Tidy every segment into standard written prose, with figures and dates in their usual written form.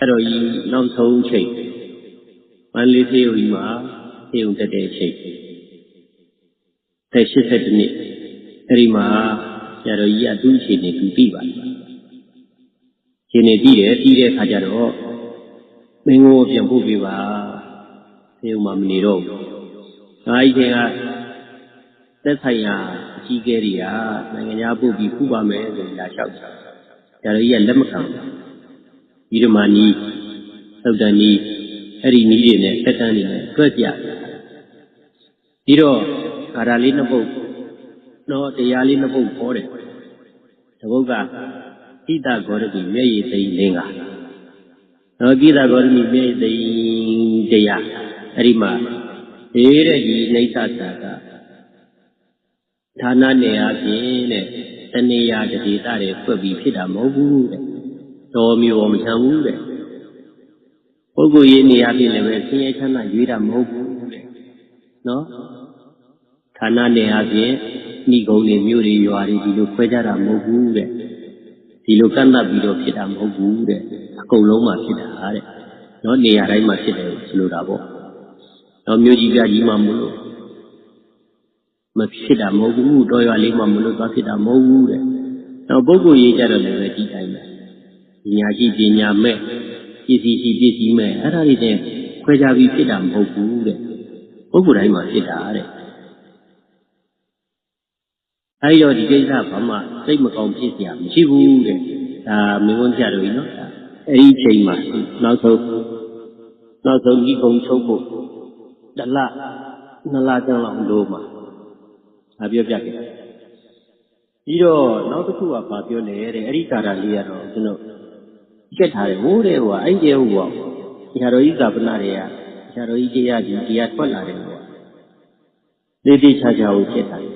rồi nông thôn chị mà lý theo mà theo tới đây chị thế sẽ thế này thì mà rồi giờ tôi chị này tôi đi vậy chị này đi để khai ra đó mình ngồi biển bù bì và theo mà mình đi đâu ai thế à tất thầy à chỉ cái gì à người nhà bù bì khu ba mẹ rồi là sao rồi giờ lâm khang đi mà đi sau đó điအဲ့ဒီနီးတွေနဲ့တက်တန်းတွေနဲ့တွက်ကြပြီးတော့အာရာလေးနှစ်ပုတ်တော့တရားလေးနှစ်ပုတ်ခေါ်တယ်တစ်ပုတ်ကဣဒဂေါရတိမျက်ရည်သိမ်းလင်းကတော့ဣဒဂေါရတိမျက်ရည်သိမ်းတရားအဲ့ဒီမှာအေးတဲ့ဒီအိဋ္ဌတာကဌာနနဲ့အပြင်တဲ့တဏှာတတိတတွေဖွက်ပြီးဖြစ်တာမဟုတ်ဘူးတဲ့တော်မျိုးမချမ်းဘူးတဲ့ပုဂ္ဂိုလ်ရေးနေရာပြင်လည်းပဲဆင်းရဲချမ်းသာရွေးတာမဟုတ်ဘူးတဲ့နော်ဌာနနဲ့အပြင်ဤကုန်းတွေမြို့တွေရွာတွေဒီလိုခွဲကြတာမဟုတ်ဘူးတဲ့ဒီလိုကန့်သတ်ပြီးတော့ဖြစ်တာမဟုတ်ဘူးတဲ့အကုန်လုံးမှာဖြစ်တာတဲ့နော်နေရာတိုင်းမှာဖြစ်တယ်ဆိုလိုတာပေါ့နော်မြို့ကြီးပြကြီးမှမလို့မဖြစ်တာမဟုတ်ဘူးတော်ရွာလေးမှမလို့သွားဖြစ်တာမဟုတ်ဘူးတဲ့နော်ပုဂ္ဂိုလ်ရေးကြတော့လည်းပဲဒီတိုင်းပဲညာရှိပညာမဲ့ပစ္စည်းရှိပစ္စည်းမဲ့အဲ့ဒါတွေနဲ့ခွဲခြားပြီးဖြစ်တာမဟုတ်ဘူးတဲ့ပုဂ္ဂိုလ်တိုင်းမှာဖြစ်တာတဲ့အဲ့တော့ဒီကိစ္စဘာမှစိတ်မကောင်းဖြစ်စရာမရှိဘူးတဲ့ဒါမင်းဝန်ကြတော့ကြီးနော်အဲ့ဒီချိန်မှာနောက်ဆုံးဒီကုံချုပ်ဖို့တစ်လနှစ်လကျောင်းလောက်လို့မှာဒါပြောပြခဲ့ပြီးတော့နောက်တစ်ခုကဘာပြောလဲတဲ့အဲ့ဒီကာရလေးကတော့ကျွန်တော်ကြက်ထားတယ်ဟိုးတဲ့ဟိုအဲ့ဒီဟိုပေါ့ဆရာတော်ကြီးကပနာတွေကဆရာတော်ကြီးတရားထွက်လာတယ်ဟိုတေတေချာချာကိုချက်ထားတယ်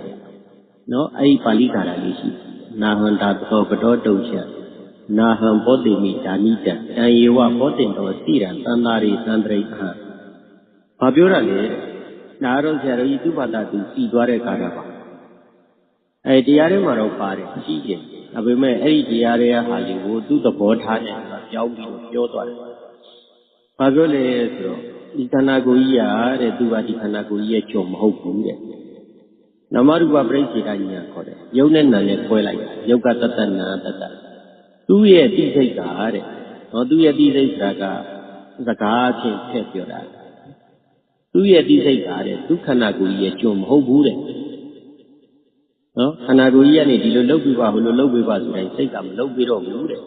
နော်အဲ့ဒီပါဠိကာရလေးရှိနာဟန္တာသောပတောတုံချနာဟံဘောတိမိဓာနိတံတံယေဝဘောတင်တော်စိရံသန္တာရိသန္တရိဟံဘာပြောရလဲဒါတော့ဆရာတော်ကြီးသူ့ဘာသာသူစီသွားတဲ့ကာရပါအဲ့တရားထဲမှာတော့ပါတယ်ရှိတယ်ဒါပေမဲ့အဲ့ဒီတရားတွေကဟာလေးကိုသူ့သဘောထားနဲ့ပြောင်းပြီးပြောသွားတယ်ဘာပြောလဲဆိုတော့ဒီခန္ဓာကိုယ်ကြီးရာတဲ့သူကဒီခန္ဓာကိုယ်ကြီးရဲ့ကြုံမဟုတ်ဘူးတဲ့နမရူပပရိစ္ဆေဒညာခေါ်တယ်ယုံနဲ့နာနဲ့ခွဲလိုက်ယုတ်ကတတနာတတသူ့ရဲ့တိစိတ်ကတဲ့ဟောသူ့ရဲ့တိစိတ်ဆိုတာကစကားချင်းထည့်ပြောတာသူ့ရဲ့တိစိတ်ကတဲ့သူခန္ဓာကိုယ်ကြီးရဲ့ကြုံမဟုတ်ဘူးတဲ့နော်ခန္ဓာကိုယ်ကြီးကနေဒီလိုလုပ်ပြပါဘလို့လုပ်ပြပါဆိုတိုင်းစိတ်ကမလုပ်ပြတော့ဘူးတဲ့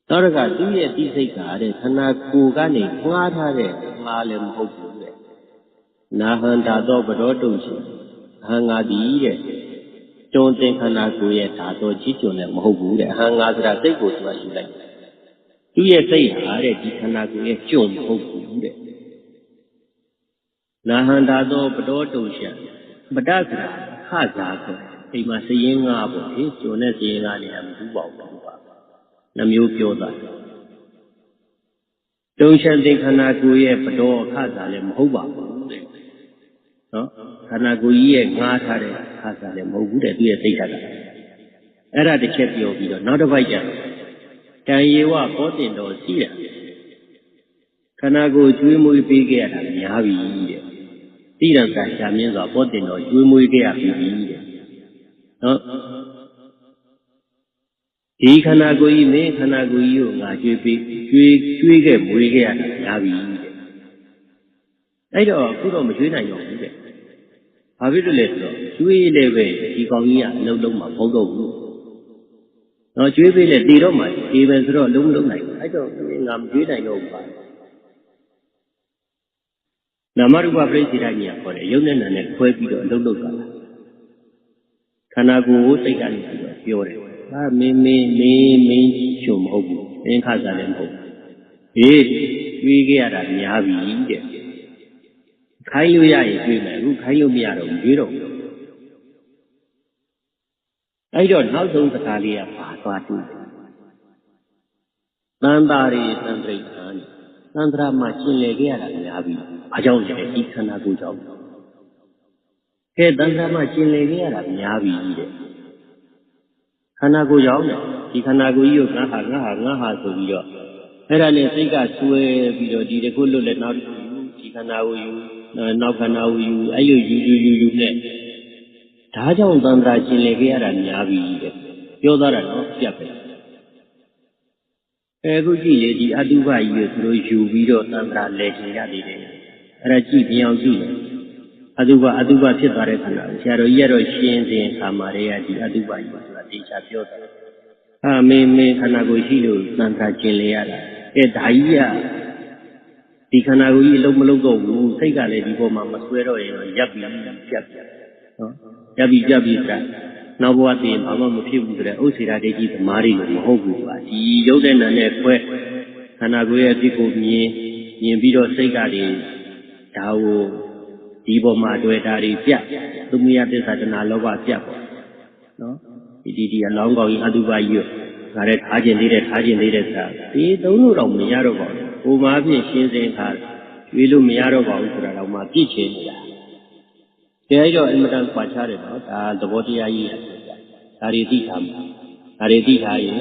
နောက်တစ်ခါသူ့ရဲ့တိစိတ်ကတဲ့ခန္ဓာကိုယ်ကနေငှားထားတဲ့ငှားလည်းမဟုတ်ဘူးတဲ့နာဟန္တာသောပရောတုံရှိအဟံငါသည်တဲ့တွန်းတင်ခန္ဓာကိုယ်ရဲ့ဓာတော်ကြီးကျွန်းလည်းမဟုတ်ဘူးတဲ့အဟံငါဆိုတာစိတ်ကိုသူကယူလိုက်သူ့ရဲ့စိတ်ဟာတဲ့ဒီခန္ဓာကိုယ်ရဲ့ကျွန်းမဟုတ်ဘူးတဲ့နာဟန္တာသောပရောတုံရှိပဒဆိုတာခစားဆိုအိမ်မှာစည်ရင်ငါပေါ့လေကျွန်းနဲ့စည်ရင်ငါနေရာမဘူးပါဘူးပါနှမျိုးပြောတာတုံရှံတင်ခန္ဓာကိုယ်ရဲ့ပတော်ခစားလည်းမဟုတ်ပါဘူးတဲ့နော်ခန္ဓာကိုယ်ကြီးရဲ့ငှားထားတဲ့ခစားလည်းမဟုတ်ဘူးတဲ့သူရဲ့စိတ်ဓာတ်ကအဲ့ဒါတစ်ချက်ပြောပြီးတော့နောက်တစ်ပိုက်ကျတန်ယေဝဘောတင်တော်ရှိတာခန္ဓာကိုယ်ကျွေးမွေးပေးခဲ့ရတာများပြီတဲ့တိရံကရှာမြင့်စွာဘောတင်တော်ကျွေးမွေးခဲ့ရပြီတဲ့နော်ဒီခန္ဓာကိုယ်ကြီးမင်းခန္ဓာကိုယ်ကြီးကိုငါကျွေးပေးကျွေးခဲ့မွေးခဲ့ရတာများပြီတဲ့အဲ့တော့အခုတော့မကျွေးနိုင်တော့ဘူးတဲ့ဘာဖြစ်လို့လဲဆိုတော့ကျွေးလည်းပဲဒီကောင်ကြီးကအလုံးလုံးမှာမဟုတ်တော့ဘူးတော့ကျွေးပေးလဲတည်တော့မှဒီပဲဆိုတော့လုံးလုံးနိုင်အဲ့တော့ငါမကျွေးနိုင်တော့ဘူးပါနာမရူပပရိစ္ဆေဒညာခေါ်တယ်ယုံနဲ့နာနဲ့ခွဲပြီးတော့အလုံးလုံးသွားတာခန္ဓာကိုယ်ကိုစိတ်ကနေပြီးတော့ပြောတယ်ဟာမင်းချုံမဟုတ်ဘူးသင်္ခါစားလည်းမဟုတ်ဘူးဟေးကျွေးခဲ့ရတာများပြီတဲ့ခိုင်းလို့ရရင်ကျွေးမယ်အခုခိုင်းလို့မရတော့ဘူးကျွေးတော့အဲ့တော့နောက်ဆုံးစကားလေးကပါသွားတူတယ်သန္တာရိသန္တရိဟံသန္တရာမှာရှင်လေခဲ့ရတာများပြီဘာကြောင့်လဲဒီခန္ဓာကိုယ်ကြောင့်ကဲသန္တရာမှာရှင်လေခဲ့ရတာများပြီတဲ့ခန္ဓာကိုယ်ကြောင့်ဒီခန္ဓာကိုယ်ကြီးကိုငါဟာဆိုပြီးတော့ အဲ့ဒါနဲ့စိတ်ကဆွဲပြီးတော့ဒီတစ်ခုလွတ်လည်းနောက်တစ်ခုဒီခန္ဓာကိုယူနောက်ခန္ဓာကိုယူအဲ့လိုယူနဲ့ဒါကြောင့်သံဃာရှင်လေခဲ့ရတာများပြီတဲ့ပြောသားတာနော်ပြတ်ပဲအခုကြည့်လေဒီအတုပကြီးကိုသူတို့ယူပြီးတော့သံဃာလဲရှင်ရသေးတယ်အဲ့ဒါကြည့်ပြောင်းကြည့်အတုပဖြစ်သွားတဲ့ခန္ဓာဆရာတော်ကြီးကတော့ရှင်းစဉ်ခါမှာတည်းကဒီအတုပကြီးဆိုတာတေချာပြောတာမင်းခန္ဓာကိုယ်ရှိလို့သံဃာရှင်လေရတာဒါကြီးကဒီခန္ဓာကိုယ်ကြီးအလုံးမလုံးတော့ဘူးစိတ်ကလည်းဒီပေါ်မှာမဆွဲတော့ရင်တော့ရပ်ပြီးပြတ်နော်ရပ်ပြီးဆိုတာနောက်ဘဝတည်ဘာမှမဖြစ်ဘူးဆိုတဲ့ဥစ္စေရာဒိဋ္ဌိသမားတွေလည်းမဟုတ်ဘူးကွာဒီရုပ်တဲ့နာနဲ့ခွဲခန္ဓာကိုယ်ရဲ့အဖြစ်ကိုမြင်ပြီးတော့စိတ်ကတွေဒါကိုဒီပေါ်မှာတွေ့တာတွေပြတ်သူမယသစ္စာတဏလောဘပြတ်ပေါ့နော်ဒီအလောင်းကောင်းကြီးအတုပကြီးဒါလည်းထားခြင်းသေးတယ်ဆိုတာဒီသုံးလို့တော့မရတော့ပါဘူးဟိုမှာဖြင့်ရှင်းစင်ခါရွေးလို့မရတော့ပါဘူးဆိုတာတော့မှပြည့်ချင်နေတာအဲဒီတော့အင်မတန်ခွာခြားတယ်နော်ဒါသဘောတရားကြီးဒါတွေသိထားမှာဒါတွေသိထားရင်